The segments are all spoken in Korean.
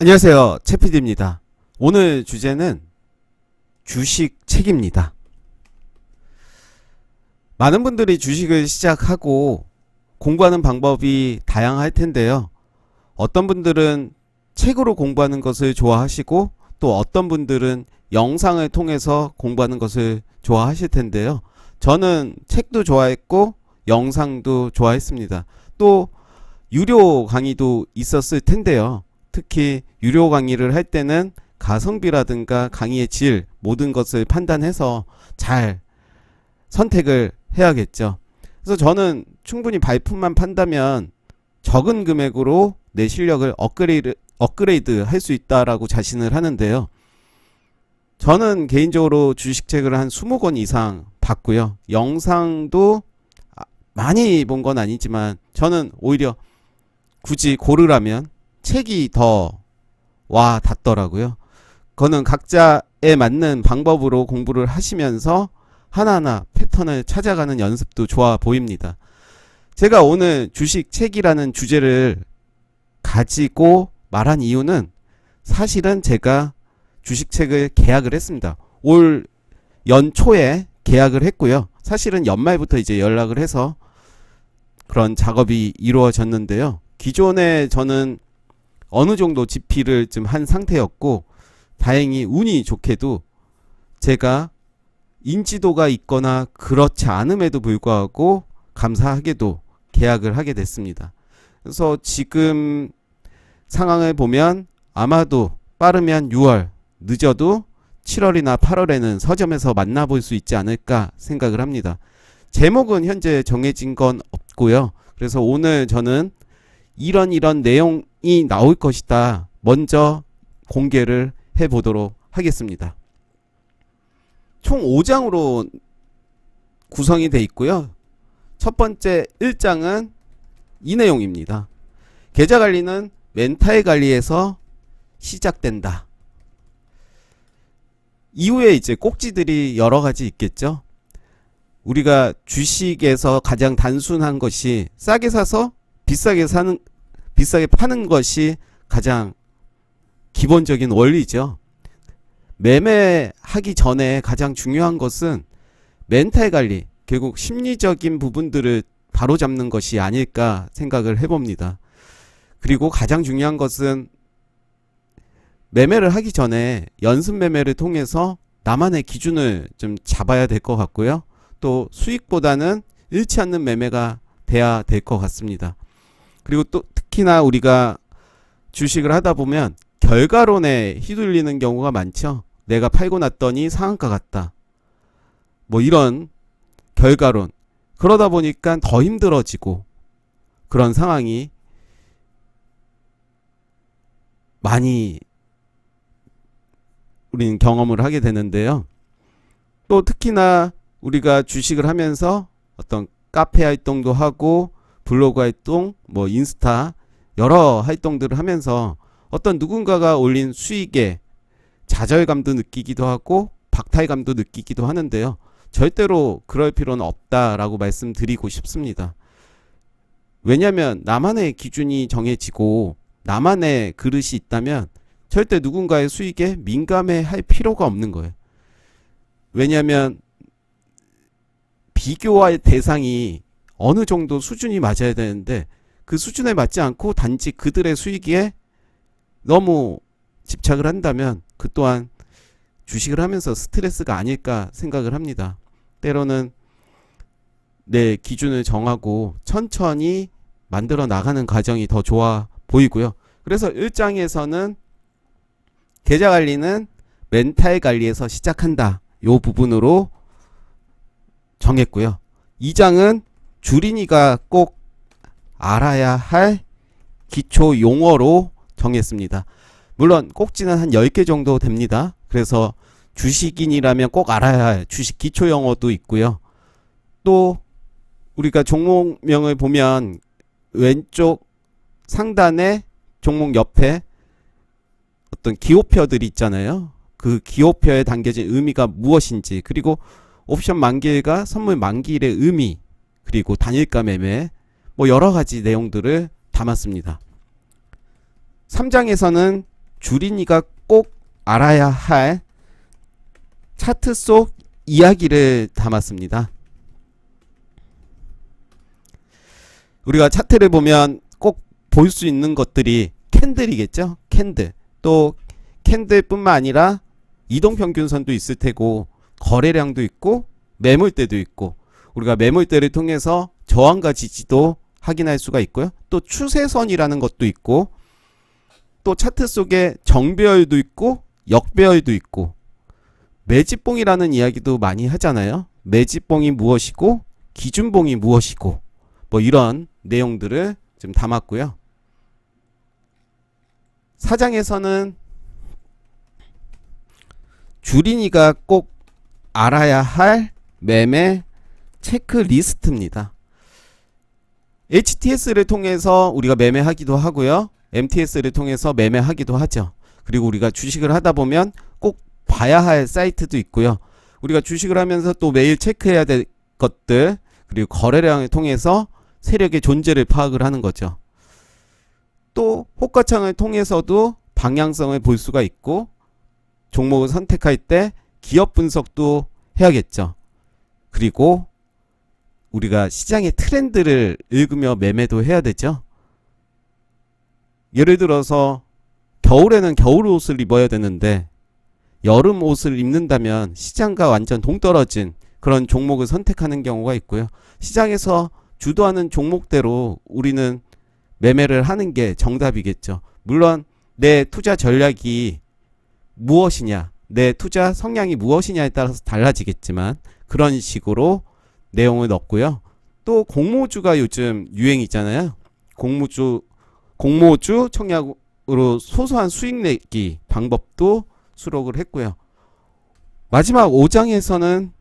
안녕하세요. 채피디입니다. 오늘 주제는 주식 책입니다. 많은 분들이 주식을 시작하고 공부하는 방법이 다양할 텐데요. 어떤 분들은 책으로 공부하는 것을 좋아하시고 또 어떤 분들은 영상을 통해서 공부하는 것을 좋아하실 텐데요. 저는 책도 좋아했고 영상도 좋아했습니다. 또 유료 강의도 있었을 텐데요. 특히 유료 강의를 할 때는 가성비라든가 강의의 질 모든 것을 판단해서 잘 선택을 해야겠죠. 그래서 저는 충분히 발품만 판다면 적은 금액으로 내 실력을 업그레이드 할 수 있다라고 자신을 하는데요. 저는 개인적으로 주식책을 한 20권 이상 봤고요. 영상도 많이 본 건 아니지만 저는 오히려 굳이 고르라면 책이 더 와 닿더라고요. 그거는 각자에 맞는 방법으로 공부를 하시면서 하나하나 패턴을 찾아가는 연습도 좋아 보입니다. 제가 오늘 주식 책이라는 주제를 가지고 말한 이유는 사실은 제가 주식책을 계약을 했습니다. 올 연초에 계약을 했고요. 사실은 연말부터 이제 연락을 해서 그런 작업이 이루어졌는데요. 기존에 저는 어느 정도 집필을 좀 한 상태였고 다행히 운이 좋게도 제가 인지도가 있거나 그렇지 않음에도 불구하고 감사하게도 계약을 하게 됐습니다. 그래서 지금 상황을 보면 아마도 빠르면 6월, 늦어도 7월이나 8월에는 서점에서 만나볼 수 있지 않을까 생각을 합니다. 제목은 현재 정해진 건 없고요. 그래서 오늘 저는 이런 내용이 나올 것이다. 먼저 공개를 해보도록 하겠습니다. 총 5장으로 구성이 되어 있고요. 첫 번째 1장은 이 내용입니다. 계좌관리는 멘탈 관리에서 시작된다. 이후에 이제 꼭지들이 여러 가지 있겠죠. 우리가 주식에서 가장 단순한 것이 싸게 사서 비싸게 파는 것이 가장 기본적인 원리죠. 매매하기 전에 가장 중요한 것은 멘탈 관리, 결국 심리적인 부분들을 바로잡는 것이 아닐까 생각을 해봅니다. 그리고 가장 중요한 것은 매매를 하기 전에 연습 매매를 통해서 나만의 기준을 좀 잡아야 될 것 같고요. 또 수익보다는 잃지 않는 매매가 돼야 될 것 같습니다. 그리고 또 특히나 우리가 주식을 하다 보면 결과론에 휘둘리는 경우가 많죠. 내가 팔고 났더니 상한가 같다. 뭐 이런 결과론. 그러다 보니까 더 힘들어지고 그런 상황이 많이 우리는 경험을 하게 되는데요. 또 특히나 우리가 주식을 하면서 어떤 카페 활동도 하고 블로그 활동, 뭐 인스타 여러 활동들을 하면서 어떤 누군가가 올린 수익에 좌절감도 느끼기도 하고 박탈감도 느끼기도 하는데요. 절대로 그럴 필요는 없다라고 말씀드리고 싶습니다. 왜냐하면 나만의 기준이 정해지고 나만의 그릇이 있다면 절대 누군가의 수익에 민감해할 필요가 없는 거예요. 왜냐하면 비교할 대상이 어느 정도 수준이 맞아야 되는데 그 수준에 맞지 않고 단지 그들의 수익에 너무 집착을 한다면 그 또한 주식을 하면서 스트레스가 아닐까 생각을 합니다. 때로는 내 기준을 정하고 천천히 만들어 나가는 과정이 더 좋아 보이고요. 그래서 1장에서는 계좌 관리는 멘탈 관리에서 시작한다. 요 부분으로 정했고요. 2장은 주린이가 꼭 알아야 할 기초 용어로 정했습니다. 물론 꼭지는 한 10개 정도 됩니다. 그래서 주식인이라면 꼭 알아야 할 주식 기초 용어도 있고요. 또 우리가 종목명을 보면 왼쪽 상단에 종목 옆에 어떤 기호표들이 있잖아요. 그 기호표에 담겨진 의미가 무엇인지, 그리고 옵션 만기일과 선물 만기일의 의미, 그리고 단일가 매매, 뭐 여러 가지 내용들을 담았습니다. 3장에서는 주린이가 꼭 알아야 할 차트 속 이야기를 담았습니다. 우리가 차트를 보면 꼭 볼 수 있는 것들이 캔들이겠죠. 캔들. 또 캔들뿐만 아니라 이동평균선도 있을 테고 거래량도 있고 매물대도 있고 우리가 매물대를 통해서 저항과 지지도 확인할 수가 있고요. 또 추세선이라는 것도 있고 또 차트 속에 정배열도 있고 역배열도 있고 매집봉이라는 이야기도 많이 하잖아요. 매집봉이 무엇이고 기준봉이 무엇이고 뭐 이런 내용들을 좀 담았고요. 사장에서는 주린이가 꼭 알아야 할 매매 체크리스트입니다. HTS를 통해서 우리가 매매하기도 하고요. MTS를 통해서 매매하기도 하죠. 그리고 우리가 주식을 하다 보면 꼭 봐야 할 사이트도 있고요. 우리가 주식을 하면서 또 매일 체크해야 될 것들 그리고 거래량을 통해서 세력의 존재를 파악을 하는 거죠. 또 호가창을 통해서도 방향성을 볼 수가 있고 종목을 선택할 때 기업 분석도 해야겠죠. 그리고 우리가 시장의 트렌드를 읽으며 매매도 해야 되죠. 예를 들어서 겨울에는 겨울 옷을 입어야 되는데 여름 옷을 입는다면 시장과 완전 동떨어진 그런 종목을 선택하는 경우가 있고요. 시장에서 주도하는 종목대로 우리는 매매를 하는 게 정답이겠죠. 물론 내 투자 전략이 무엇이냐, 내 투자 성향이 무엇이냐에 따라서 달라지겠지만 그런 식으로 내용을 넣고요. 또 공모주가 요즘 유행이잖아요. 공모주 청약으로 소소한 수익 내기 방법도 수록을 했고요. 마지막 5장에서는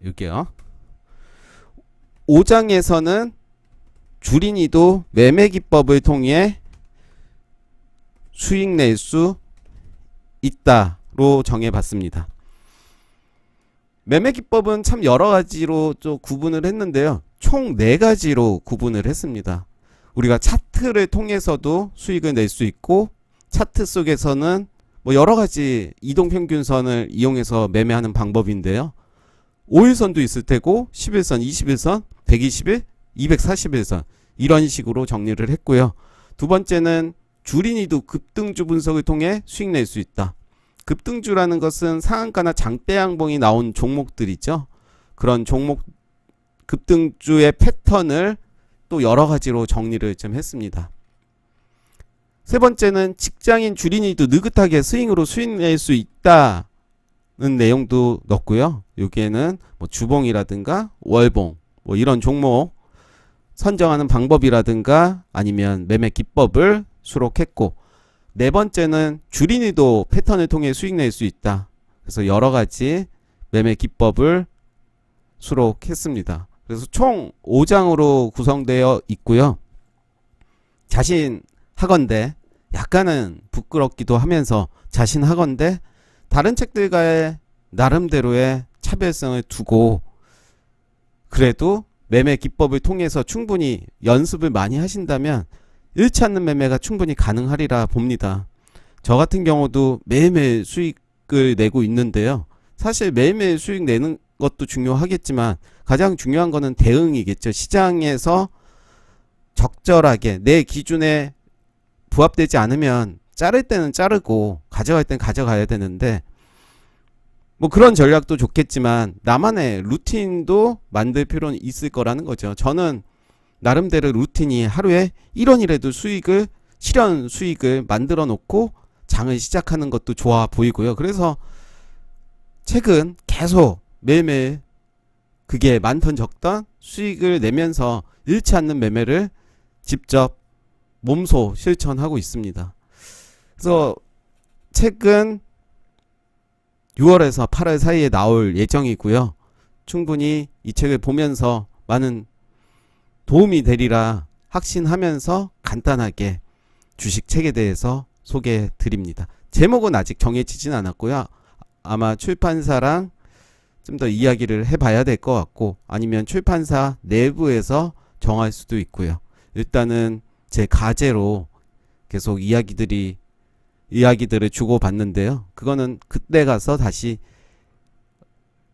여기요. 5장에서는 주린이도 매매 기법을 통해 수익 낼 수 있다로 정해봤습니다. 매매 기법은 참 여러 가지로 좀 구분을 했는데요. 총 4가지로 구분을 했습니다. 우리가 차트를 통해서도 수익을 낼 수 있고 차트 속에서는 뭐 여러 가지 이동평균선을 이용해서 매매하는 방법인데요. 5일선도 있을 테고 10일선, 20일선, 120일, 240일선 이런 식으로 정리를 했고요. 두 번째는 주린이도 급등주 분석을 통해 수익 낼 수 있다. 급등주라는 것은 상한가나 장대 양봉이 나온 종목들이죠. 그런 종목 급등주의 패턴을 또 여러 가지로 정리를 좀 했습니다. 세 번째는 직장인 주린이도 느긋하게 스윙으로 수익 낼 수 있다는 내용도 넣고요. 여기에는 뭐 주봉이라든가 월봉 뭐 이런 종목 선정하는 방법이라든가 아니면 매매 기법을 수록했고, 네 번째는 주린이도 패턴을 통해 수익 낼 수 있다. 그래서 여러 가지 매매 기법을 수록했습니다. 그래서 총 5장으로 구성되어 있고요. 자신하건대 약간은 부끄럽기도 하면서 자신하건대 다른 책들과의 나름대로의 차별성을 두고 그래도 매매 기법을 통해서 충분히 연습을 많이 하신다면 잃지 않는 매매가 충분히 가능하리라 봅니다. 저 같은 경우도 매일매일 수익을 내고 있는데요. 사실 매일매일 수익 내는 것도 중요하겠지만 가장 중요한 거는 대응이겠죠. 시장에서 적절하게 내 기준에 부합되지 않으면 자를 때는 자르고 가져갈 때는 가져가야 되는데, 뭐 그런 전략도 좋겠지만 나만의 루틴도 만들 필요는 있을 거라는 거죠. 저는 나름대로 루틴이 하루에 1원이라도 실현 수익을 만들어 놓고 장을 시작하는 것도 좋아 보이고요. 그래서 최근 계속 매일매일 그게 많던 적던 수익을 내면서 잃지 않는 매매를 직접 몸소 실천하고 있습니다. 그래서 책은 6월에서 8월 사이에 나올 예정이고요. 충분히 이 책을 보면서 많은 도움이 되리라 확신하면서 간단하게 주식 책에 대해서 소개해 드립니다. 제목은 아직 정해지진 않았고요. 아마 출판사랑 좀 더 이야기를 해봐야 될 것 같고, 아니면 출판사 내부에서 정할 수도 있고요. 일단은 제 과제로 계속 이야기들을 주고받는데요. 그거는 그때 가서 다시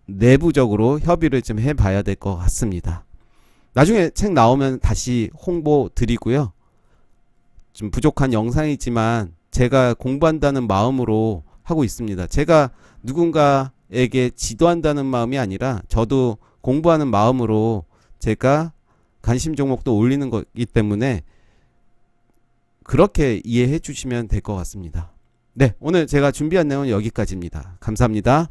내부적으로 협의를 좀 해봐야 될 것 같습니다. 나중에 책 나오면 다시 홍보 드리고요. 좀 부족한 영상이지만 제가 공부한다는 마음으로 하고 있습니다. 제가 누군가에게 지도한다는 마음이 아니라 저도 공부하는 마음으로 제가 관심 종목도 올리는 거기 때문에 그렇게 이해해 주시면 될 것 같습니다. 네, 오늘 제가 준비한 내용은 여기까지입니다. 감사합니다.